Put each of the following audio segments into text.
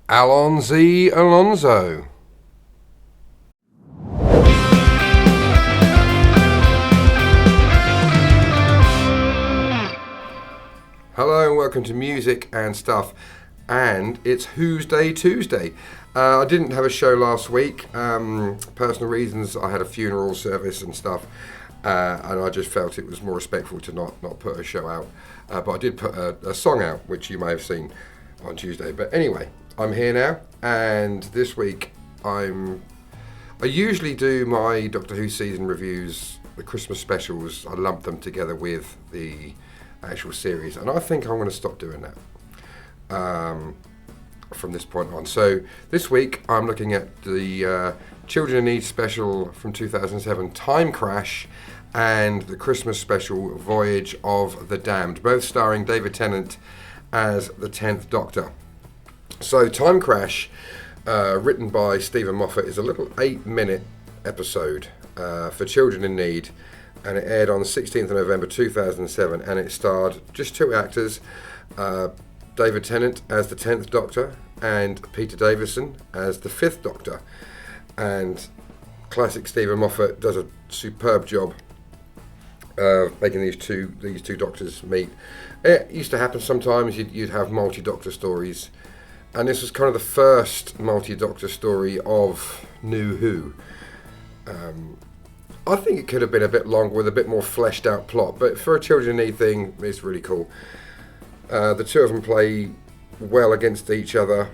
Alonzi Alonso. Hello and welcome to Music and Stuff, and it's Who's Day Tuesday. I didn't have a show last week, personal reasons. I had a funeral service and stuff, and I just felt it was more respectful to not put a show out, but I did put a song out, which you may have seen on Tuesday. But anyway, I'm here now, and this week I usually do my Doctor Who season reviews, the Christmas specials. I lump them together with the actual series, and I think I'm going to stop doing that from this point on. So this week I'm looking at the Children in Need special from 2007, Time Crash, and the Christmas special, Voyage of the Damned, both starring David Tennant as the 10th Doctor. So Time Crash, written by Stephen Moffat, is a little 8-minute episode for Children in Need, and it aired on the 16th of November 2007, and it starred just two actors, David Tennant as the 10th Doctor and Peter Davison as the 5th Doctor. And classic Stephen Moffat does a superb job making these two doctors meet. It used to happen sometimes, you'd have multi-doctor stories, and this was kind of the first multi-doctor story of New Who. I think it could have been a bit longer with a bit more fleshed out plot, but for a Children in Need thing, it's really cool. The two of them play well against each other,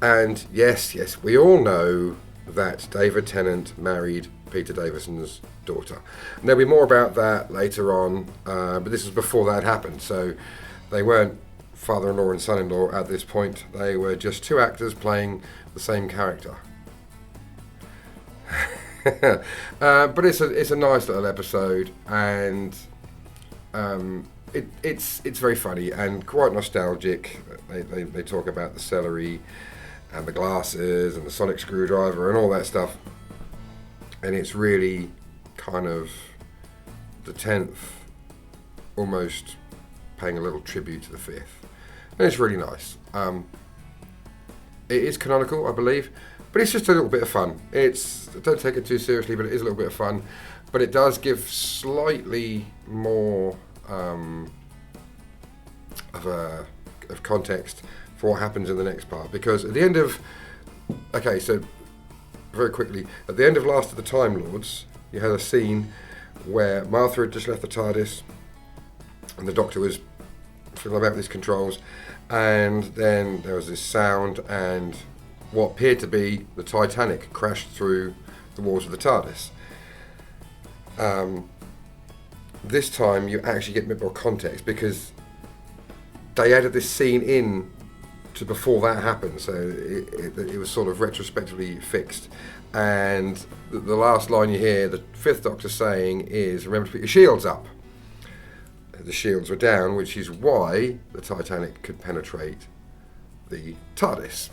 and yes, we all know that David Tennant married Peter Davison's daughter. And there'll be more about that later on, but this was before that happened, so they weren't father-in-law and son-in-law at this point. They were just two actors playing the same character. But it's a nice little episode, and it's very funny and quite nostalgic. They talk about the celery and the glasses and the sonic screwdriver and all that stuff, and it's really kind of the 10th almost paying a little tribute to the 5th, and it's really nice. It is canonical, I believe, but it's just a little bit of fun. Don't take it too seriously, but it is a little bit of fun. But it does give slightly more of context for what happens in the next part. Because at the end of... Okay, so very quickly, at the end of Last of the Time Lords, you had a scene where Martha had just left the TARDIS, and the Doctor was fiddling about with his controls, and then there was this sound, and what appeared to be the Titanic crashed through the walls of the TARDIS. This time you actually get a bit more context, because they added this scene in to before that happened, so it was sort of retrospectively fixed. And the last line you hear the 5th Doctor saying is, remember to put your shields up. The shields were down, which is why the Titanic could penetrate the TARDIS.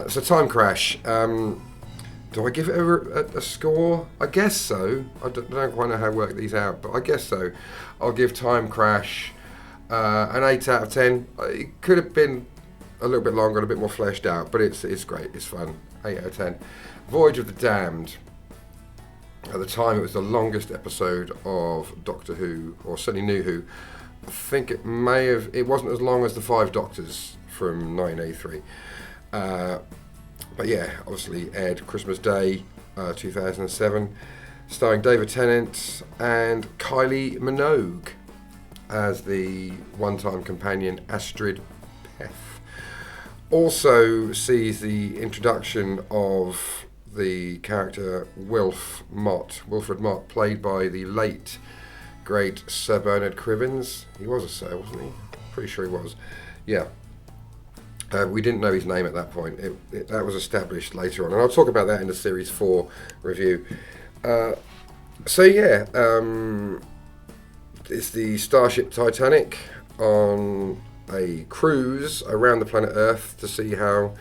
So Time Crash, do I give it a score? I guess so. I don't quite know how to work these out, but I guess so. I'll give Time Crash an 8 out of 10. It could have been a little bit longer and a bit more fleshed out, but it's great, it's fun. 8 out of 10. Voyage of the Damned. At the time, it was the longest episode of Doctor Who, or certainly New Who. I think it wasn't as long as the 5 Doctors from 1983. But yeah, obviously aired Christmas Day 2007, starring David Tennant and Kylie Minogue as the one-time companion Astrid Peth. Also sees the introduction of the character Wilfred Mott, played by the late, great Sir Bernard Cribbins. He was a Sir, wasn't he? Pretty sure he was. Yeah. We didn't know his name at that point. That was established later on, and I'll talk about that in the Series 4 review. It's the Starship Titanic on a cruise around the planet Earth to see how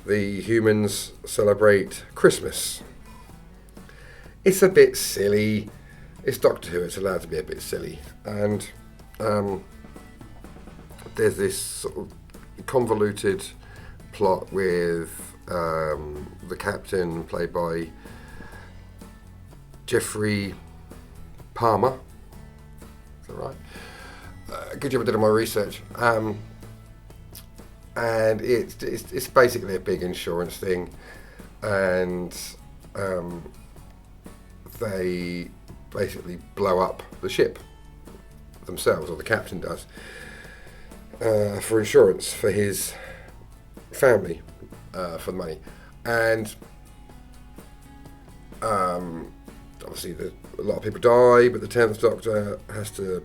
the humans celebrate Christmas. It's a bit silly. It's Doctor Who, it's allowed to be a bit silly. And there's this sort of convoluted plot with the captain, played by Jeffrey Palmer. Is that right? Good job I did my research. And it's basically a big insurance thing, and they basically blow up the ship themselves, or the captain does, for insurance for his family, for the money. And obviously a lot of people die, but the 10th Doctor has to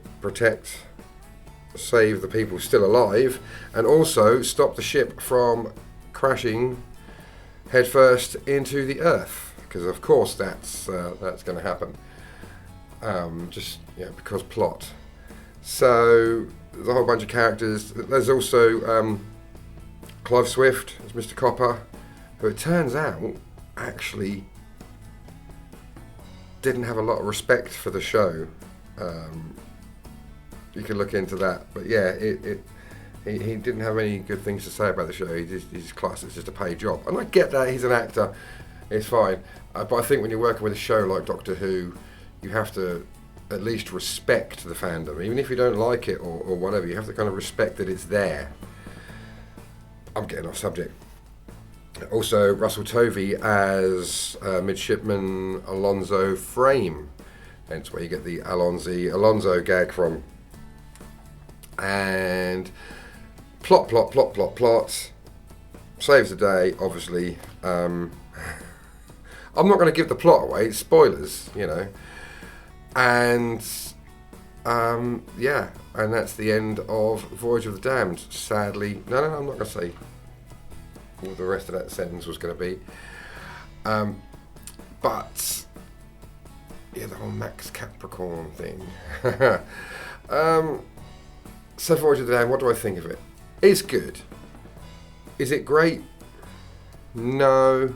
save the people still alive, and also stop the ship from crashing headfirst into the Earth, because of course that's going to happen. Because plot. So there's a whole bunch of characters. There's also Clive Swift as Mr. Copper, who it turns out actually didn't have a lot of respect for the show. You can look into that, but yeah, he didn't have any good things to say about the show. He's classed as just a paid job, and I get that, he's an actor, it's fine. But I think when you're working with a show like Doctor Who, you have to at least respect the fandom, even if you don't like it or whatever. You have to kind of respect that it's there. I'm getting off subject. Also, Russell Tovey as Midshipman Alonzo Frame, hence where you get the Alonzo gag from. And plot. Saves the day, obviously. I'm not going to give the plot away, it's spoilers, you know. And and that's the end of Voyage of the Damned. Sadly, no, I'm not going to say what the rest of that sentence was going to be. But yeah, the whole Max Capricorn thing. So Voyage of the Damned, what do I think of it? It's good. Is it great? No.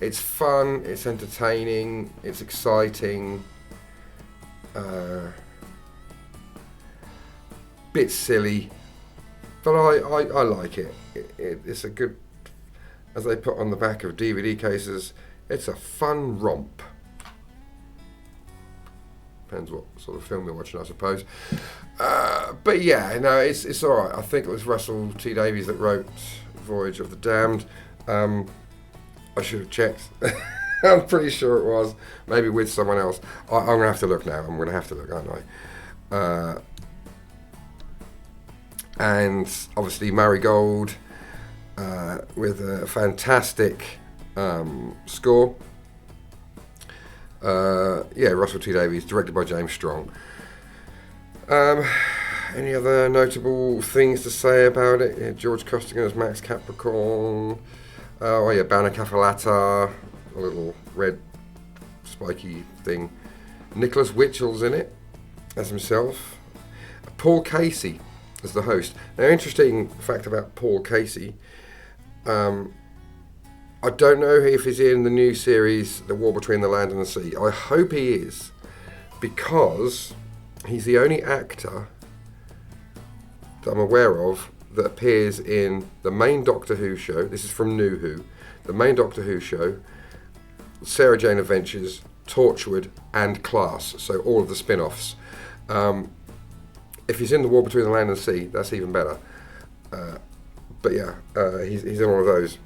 It's fun, it's entertaining, it's exciting. Bit silly, but I like it. It's a good, as they put on the back of DVD cases, it's a fun romp. Depends what sort of film you're watching, I suppose. But yeah, no, it's all right. I think it was Russell T Davies that wrote Voyage of the Damned. I should have checked. I'm pretty sure it was. Maybe with someone else. I'm going to have to look now. I'm going to have to look, aren't I? And obviously Marigold with a fantastic score. Russell T Davies, directed by James Strong. Any other notable things to say about it? Yeah, George Costigan as Max Capricorn. Bana Cafalata, a little red spiky thing. Nicholas Witchell's in it as himself. Paul Casey as the host. Now, interesting fact about Paul Casey. I don't know if he's in the new series, The War Between the Land and the Sea. I hope he is, because he's the only actor that I'm aware of that appears in the main Doctor Who show. This is from New Who. The main Doctor Who show, Sarah Jane Adventures, Torchwood, and Class. So all of the spin-offs. If he's in The War Between the Land and the Sea, that's even better. He's in one of those.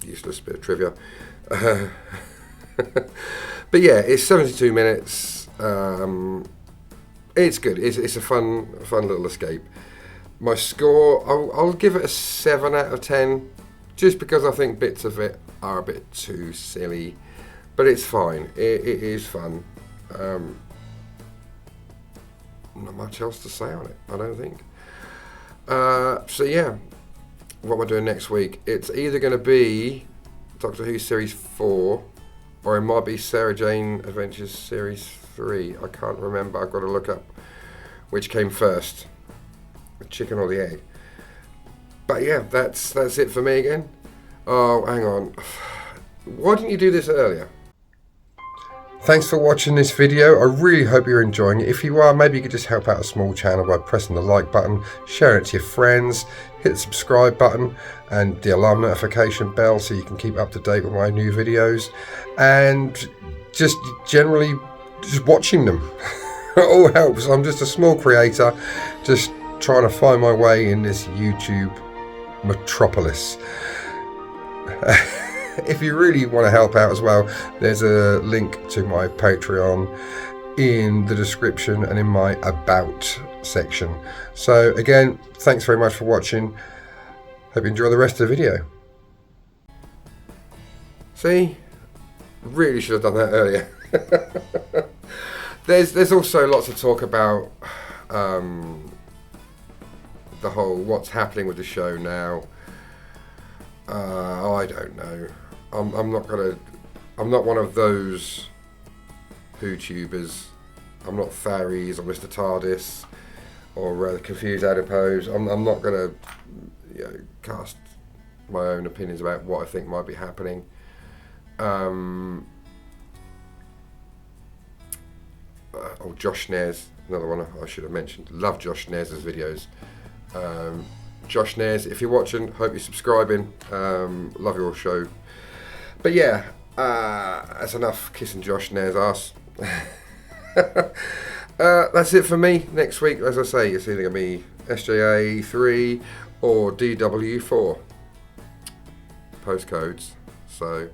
Useless bit of trivia. But yeah, it's 72 minutes. It's good. It's a fun little escape. My score, I'll give it a 7 out of 10, just because I think bits of it are a bit too silly, but it's fine. It is fun. Not much else to say on it, I don't think. What am I doing next week? It's either going to be Doctor Who Series 4, or it might be Sarah Jane Adventures Series 3. I can't remember. I've got to look up which came first, the chicken or the egg. But yeah, that's it for me again. Oh, hang on. Why didn't you do this earlier? Thanks for watching this video. I really hope you're enjoying it. If you are, maybe you could just help out a small channel by pressing the like button, sharing it to your friends, hit the subscribe button and the alarm notification bell so you can keep up to date with my new videos, and just generally just watching them. It all helps. I'm just a small creator just trying to find my way in this YouTube metropolis. If you really want to help out as well, there's a link to my Patreon in the description and in my About section. So again, thanks very much for watching. Hope you enjoy the rest of the video. See? Really should have done that earlier. There's also lots of talk about the whole what's happening with the show now. I don't know. I'm not one of those YouTubers. I'm not Faries or Mr. TARDIS or Confused Adipose. I'm not gonna cast my own opinions about what I think might be happening. Josh Nares, another one I should have mentioned. Love Josh Nares' videos. Josh Nares, if you're watching, hope you're subscribing. Love your show. But yeah, that's enough kissing Josh Nares' ass. That's it for me. Next week, as I say, it's either going to be SJA 3 or DW4 postcodes. So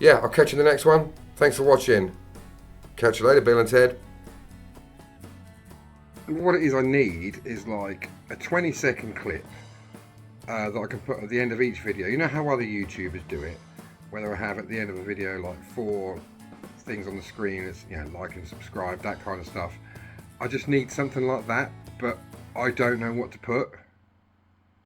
yeah, I'll catch you in the next one. Thanks for watching. Catch you later, Bill and Ted. What it is I need is like a 20-second clip that I can put at the end of each video. You know how other YouTubers do it, whether I have at the end of a video like 4 things on the screen, it's, you know, like and subscribe, that kind of stuff. I just need something like that, but I don't know what to put.